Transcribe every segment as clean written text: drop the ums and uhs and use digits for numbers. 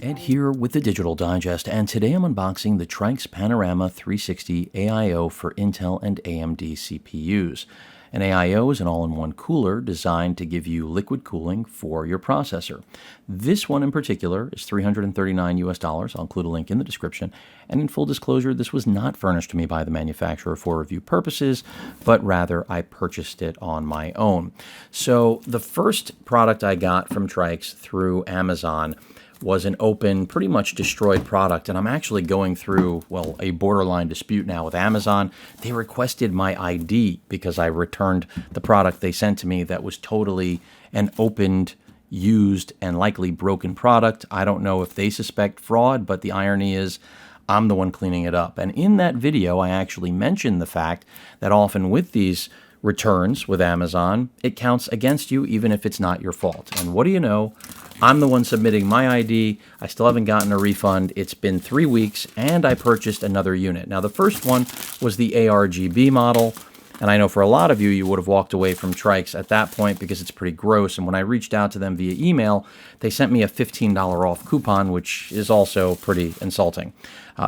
Ed here with the Digital Digest, and today I'm unboxing the TRYX Panorama 360 AIO for Intel and AMD CPUs. An AIO is an all-in-one cooler designed to give you liquid cooling for your processor. This one in particular is $339 US. I'll include a link in the description. And in full disclosure, this was not furnished to me by the manufacturer for review purposes, but rather I purchased it on my own. So the first product I got from TRYX through Amazon was an open, pretty much destroyed product, and I'm actually going through, well, a borderline dispute now with Amazon. They requested my ID because I returned the product they sent to me that was totally an opened, used, and likely broken product. I don't know if they suspect fraud, but the irony is I'm the one cleaning it up. And in that video, I actually mentioned the fact that often with these returns with Amazon, it counts against you even if it's not your fault. And what do you know? I'm the one submitting my ID. I still haven't gotten a refund. It's been 3 weeks, and I purchased another unit. Now, the first one was the ARGB model, and I know for a lot of you, you would have walked away from TRYX at that point because it's pretty gross. And when I reached out to them via email, they sent me a $15 off coupon, which is also pretty insulting.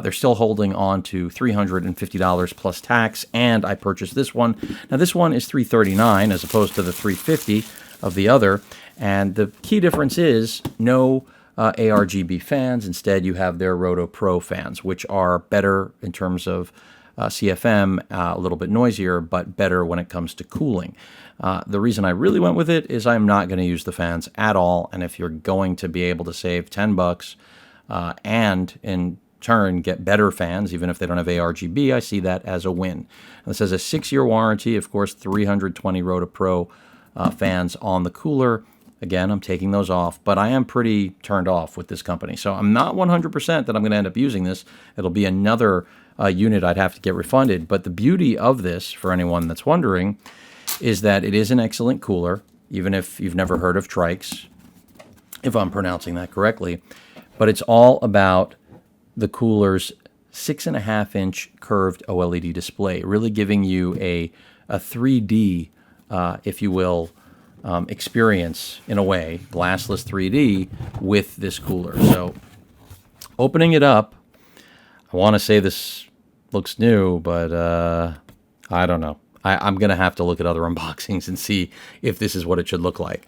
They're still holding on to $350 plus tax, and I purchased this one. Now, this one is $339 as opposed to the $350 of the other. And the key difference is no ARGB fans. Instead, you have their Roto Pro fans, which are better in terms of CFM, a little bit noisier, but better when it comes to cooling. The reason I really went with it is I'm not going to use the fans at all. And if you're going to be able to save $10 and in turn get better fans, even if they don't have ARGB, I see that as a win. This has a 6-year warranty, of course, 320 Roto Pro fans on the cooler. Again, I'm taking those off, but I am pretty turned off with this company. So I'm not 100% that I'm going to end up using this. It'll be another unit I'd have to get refunded. But the beauty of this, for anyone that's wondering, is that it is an excellent cooler, even if you've never heard of TRYX, if I'm pronouncing that correctly. But it's all about the cooler's 6.5-inch curved OLED display, really giving you a 3D, if you will, experience in a way, glassless 3D with this cooler. So opening it up, I want to say this looks new, but I don't know. I'm going to have to look at other unboxings and see if this is what it should look like.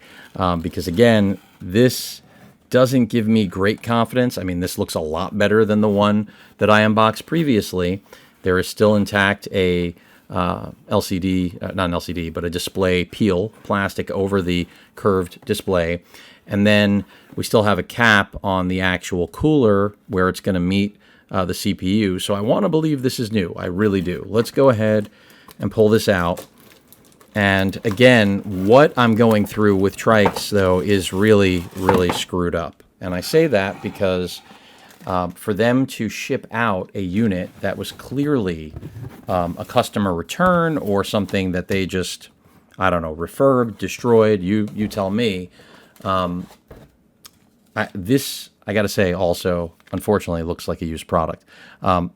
Because again, this doesn't give me great confidence. I mean, this looks a lot better than the one that I unboxed previously. There is still intact a LCD, not an LCD, but a display peel, plastic over the curved display. And then we still have a cap on the actual cooler where it's going to meet the CPU. So I want to believe this is new. I really do. Let's go ahead and pull this out. And again, what I'm going through with TRYX, though, is really, really screwed up. And I say that because for them to ship out a unit that was clearly a customer return or something that they just, I don't know, refurbed, destroyed, you tell me. This, I got to say, also, unfortunately, looks like a used product.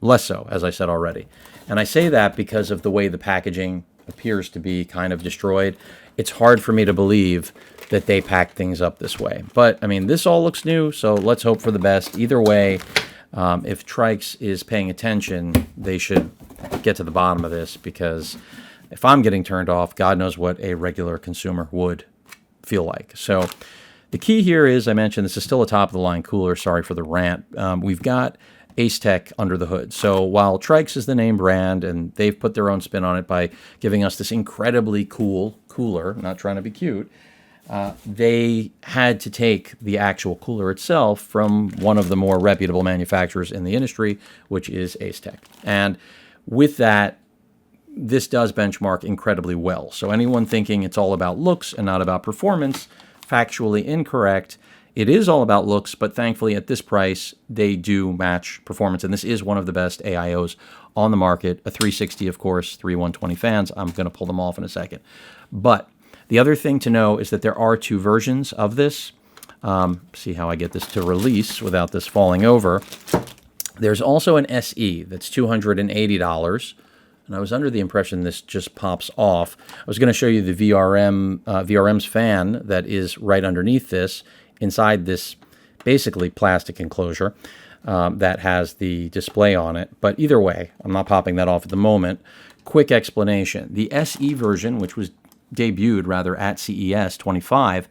Less so, as I said already. And I say that because of the way the packaging appears to be kind of destroyed. It's hard for me to believe that they pack things up this way. But, I mean, this all looks new, so let's hope for the best. Either way, if TRYX is paying attention, they should get to the bottom of this, because if I'm getting turned off, God knows what a regular consumer would feel like. So the key here is, I mentioned this is still a top-of-the-line cooler. Sorry for the rant. We've got Ace-Tech under the hood. So while TRYX is the name brand, and they've put their own spin on it by giving us this incredibly cool cooler, not trying to be cute, they had to take the actual cooler itself from one of the more reputable manufacturers in the industry, which is Ace-Tech. And with that, this does benchmark incredibly well. So anyone thinking it's all about looks and not about performance, factually incorrect. It is all about looks, but thankfully at this price, they do match performance. And this is one of the best AIOs on the market. A 360, of course, 120 fans. I'm going to pull them off in a second. But the other thing to know is that there are two versions of this. See how I get this to release without this falling over. There's also an SE that's $280. and I was under the impression this just pops off. I was going to show you the VRM's fan that is right underneath this, inside this basically plastic enclosure that has the display on it. But either way, I'm not popping that off at the moment. Quick explanation. The SE version, which was debuted rather at CES 25,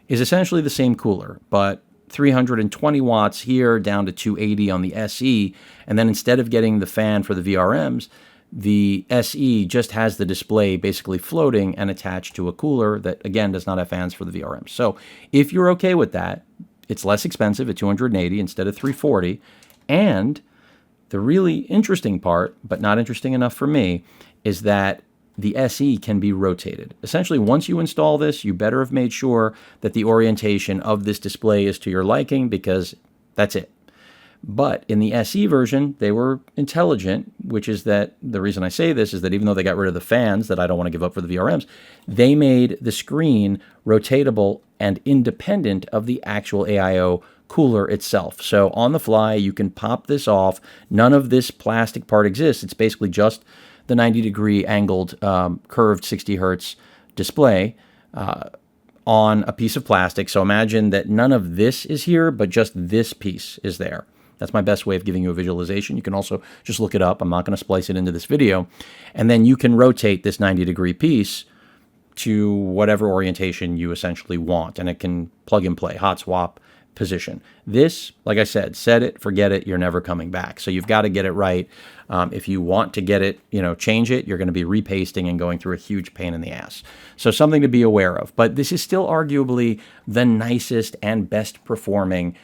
is essentially the same cooler, but 320 watts here down to 280 on the SE, and then instead of getting the fan for the VRMs, the SE just has the display basically floating and attached to a cooler that, again, does not have fans for the VRMs. So if you're okay with that, it's less expensive at 280 instead of 340, and the really interesting part, but not interesting enough for me, is that the SE can be rotated. Essentially, once you install this, you better have made sure that the orientation of this display is to your liking, because that's it. But in the SE version, they were intelligent, which is that the reason I say this is that even though they got rid of the fans that I don't want to give up for the VRMs, they made the screen rotatable and independent of the actual AIO cooler itself. So on the fly, you can pop this off. None of this plastic part exists. It's basically just the 90-degree angled curved 60 hertz display on a piece of plastic. So imagine that none of this is here, but just this piece is there. That's my best way of giving you a visualization. You can also just look it up. I'm not going to splice it into this video. And then you can rotate this 90-degree piece to whatever orientation you essentially want, and it can plug and play, hot swap position. This, like I said, set it, forget it, you're never coming back. So you've got to get it right. If you want to get it, change it, you're going to be repasting and going through a huge pain in the ass. So something to be aware of. But this is still arguably the nicest and best performing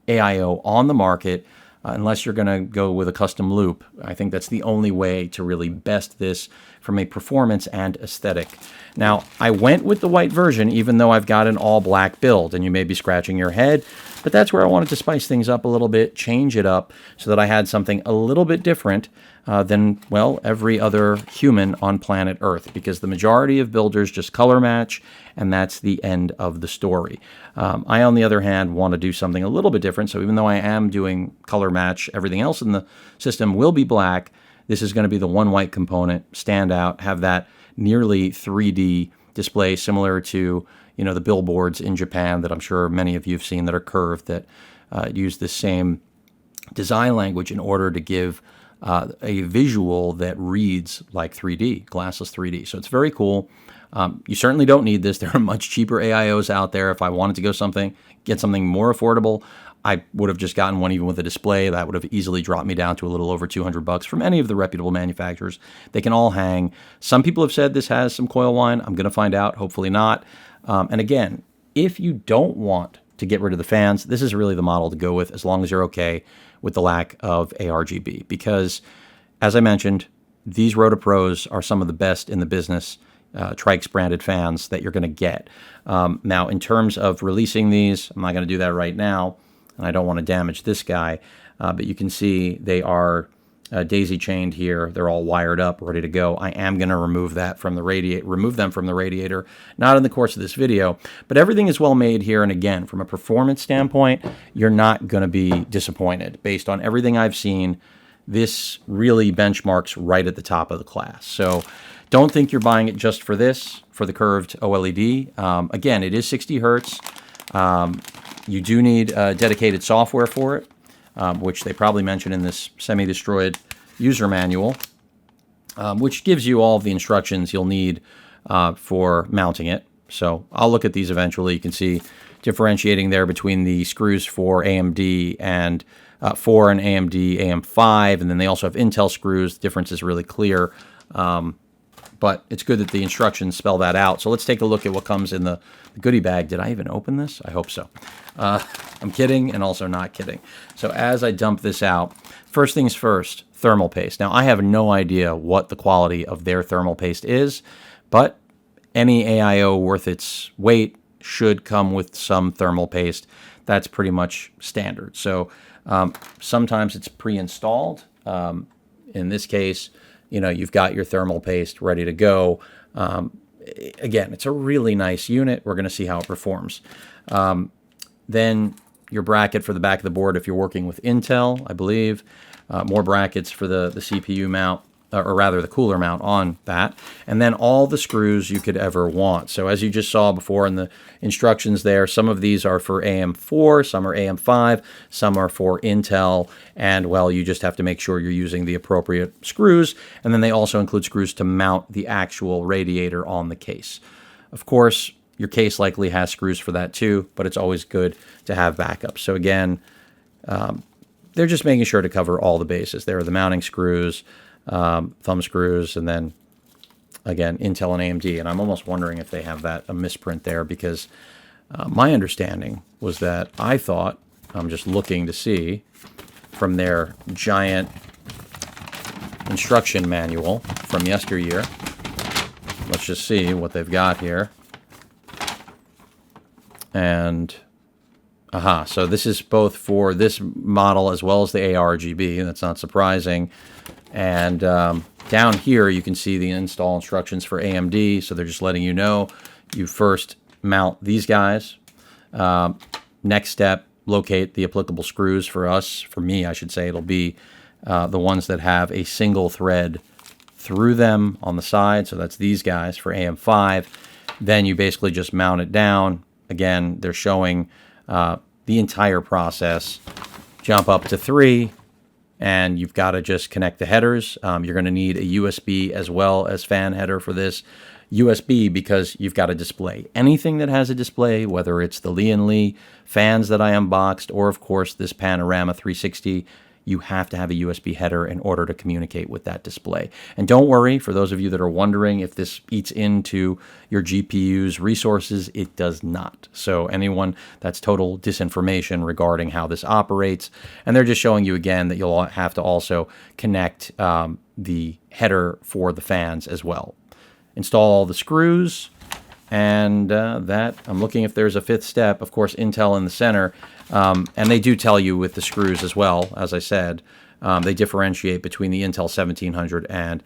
AIO on the market, unless you're going to go with a custom loop. I think that's the only way to really best this from a performance and aesthetic. Now, I went with the white version, even though I've got an all-black build, and you may be scratching your head, but that's where I wanted to spice things up a little bit, change it up, so that I had something a little bit different than, well, every other human on planet Earth, because the majority of builders just color match, and that's the end of the story. I, on the other hand, want to do something a little bit different, so even though I am doing color match, everything else in the system will be black. This is going to be the one white component, stand out, have that nearly 3D display similar to, the billboards in Japan that I'm sure many of you have seen that are curved, that use the same design language in order to give a visual that reads like 3D, glassless 3D. So it's very cool. You certainly don't need this. There are much cheaper AIOs out there. If I wanted to get something more affordable, I would have just gotten one even with a display. That would have easily dropped me down to a little over $200 from any of the reputable manufacturers. They can all hang. Some people have said this has some coil whine. I'm going to find out. Hopefully not. And again, if you don't want to get rid of the fans, this is really the model to go with, as long as you're okay with the lack of ARGB. Because, as I mentioned, these Rotopros are some of the best in the business, TRYX branded fans that you're going to get. Now, in terms of releasing these, I'm not going to do that right now, and I don't want to damage this guy, but you can see they are daisy chained here. They're all wired up, ready to go. I am going to remove them from the radiator, not in the course of this video, but everything is well made here. And again, from a performance standpoint, you're not going to be disappointed. Based on everything I've seen, this really benchmarks right at the top of the class. So don't think you're buying it just for this, for the curved OLED. Again, it is 60 hertz. You do need dedicated software for it, which they probably mentioned in this semi-destroyed user manual, which gives you all of the instructions you'll need for mounting it. So I'll look at these eventually. You can see differentiating there between the screws for AMD and for an AMD AM5, and then they also have Intel screws. The difference is really clear, but it's good that the instructions spell that out. So let's take a look at what comes in the goodie bag. Did I even open this? I hope so. I'm kidding and also not kidding. So as I dump this out, first things first, thermal paste. Now, I have no idea what the quality of their thermal paste is, but any AIO worth its weight should come with some thermal paste. That's pretty much standard. So sometimes it's pre-installed. In this case, you've got your thermal paste ready to go. Again, it's a really nice unit. We're going to see how it performs. Then your bracket for the back of the board if you're working with Intel, I believe. More brackets for the CPU mount. or rather the cooler mount on that, and then all the screws you could ever want. So as you just saw before in the instructions there, some of these are for AM4, some are AM5, some are for Intel, and well, you just have to make sure you're using the appropriate screws, and then they also include screws to mount the actual radiator on the case. Of course, your case likely has screws for that too, but it's always good to have backup. So again, they're just making sure to cover all the bases. There are the mounting screws, thumb screws, and then again Intel and AMD. And I'm almost wondering if they have a misprint there, because my understanding was that I thought, I'm just looking to see from their giant instruction manual from yesteryear. Let's just see what they've got here. And so this is both for this model as well as the ARGB. That's not surprising. And down here, you can see the install instructions for AMD. So they're just letting you know, you first mount these guys. Next step, locate the applicable screws for us. For me, I should say, it'll be the ones that have a single thread through them on the side. So that's these guys for AM5. Then you basically just mount it down. Again, they're showing the entire process. Jump up to 3, and you've got to just connect the headers. You're going to need a USB as well as fan header for this. USB because you've got a display. Anything that has a display, whether it's the Lee & Lee fans that I unboxed, or of course this Panorama 360, you have to have a USB header in order to communicate with that display. And don't worry, for those of you that are wondering if this eats into your GPU's resources, it does not. So anyone, that's total disinformation regarding how this operates. And they're just showing you again that you'll have to also connect the header for the fans as well. Install all the screws. And that, I'm looking if there's a fifth step, of course, Intel in the center. And they do tell you with the screws as well, as I said. They differentiate between the Intel 1700 and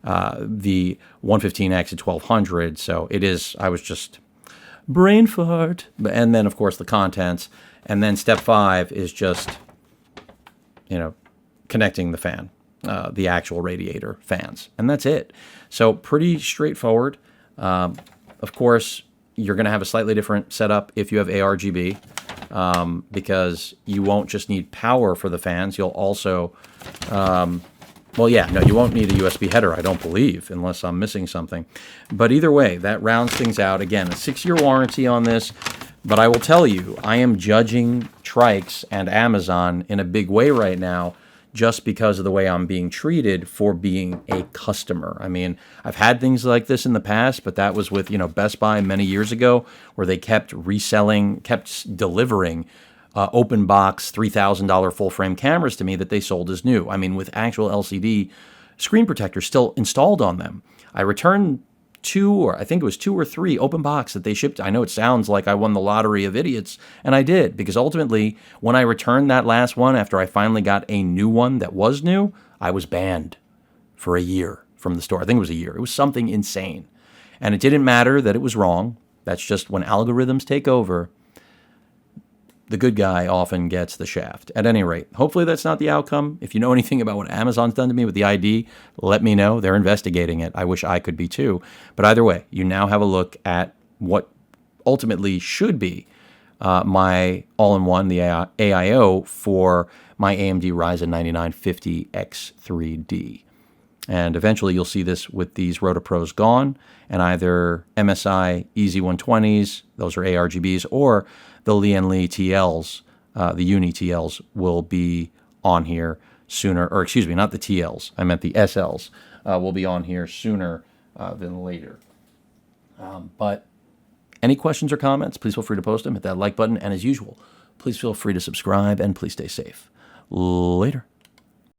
the 115X and 1200. So it is, I was just brain fart. And then, of course, the contents. And then step 5 is just, connecting the fan, the actual radiator fans. And that's it. So pretty straightforward. Of course, you're going to have a slightly different setup if you have ARGB, because you won't just need power for the fans. You'll also, you won't need a USB header, I don't believe, unless I'm missing something. But either way, that rounds things out. Again, a 6-year warranty on this. But I will tell you, I am judging TRYX and Amazon in a big way right now, just because of the way I'm being treated for being a customer. I mean, I've had things like this in the past, but that was with, Best Buy many years ago, where they kept delivering open box $3,000 full frame cameras to me that they sold as new. I mean, with actual LCD screen protectors still installed on them. I returned 2 or 3 open box that they shipped. I know it sounds like I won the lottery of idiots, and I did, because ultimately, when I returned that last one after I finally got a new one that was new, I was banned for a year from the store. I think it was a year. It was something insane. And it didn't matter that it was wrong. That's just when algorithms take over, the good guy often gets the shaft. At any rate, hopefully that's not the outcome. If you know anything about what Amazon's done to me with the ID, let me know. They're investigating it. I wish I could be too. But either way, you now have a look at what ultimately should be my all-in-one, the AIO, for my AMD Ryzen 9950X3D. And eventually you'll see this with these RotaPros gone, and either MSI Easy 120s, those are ARGBs, or the Lee & Lee TLs, the Uni TLs, will be on here sooner, or excuse me, not the TLs, I meant the SLs, will be on here sooner than later. But any questions or comments, please feel free to post them. Hit that like button, and as usual, please feel free to subscribe, and please stay safe. Later.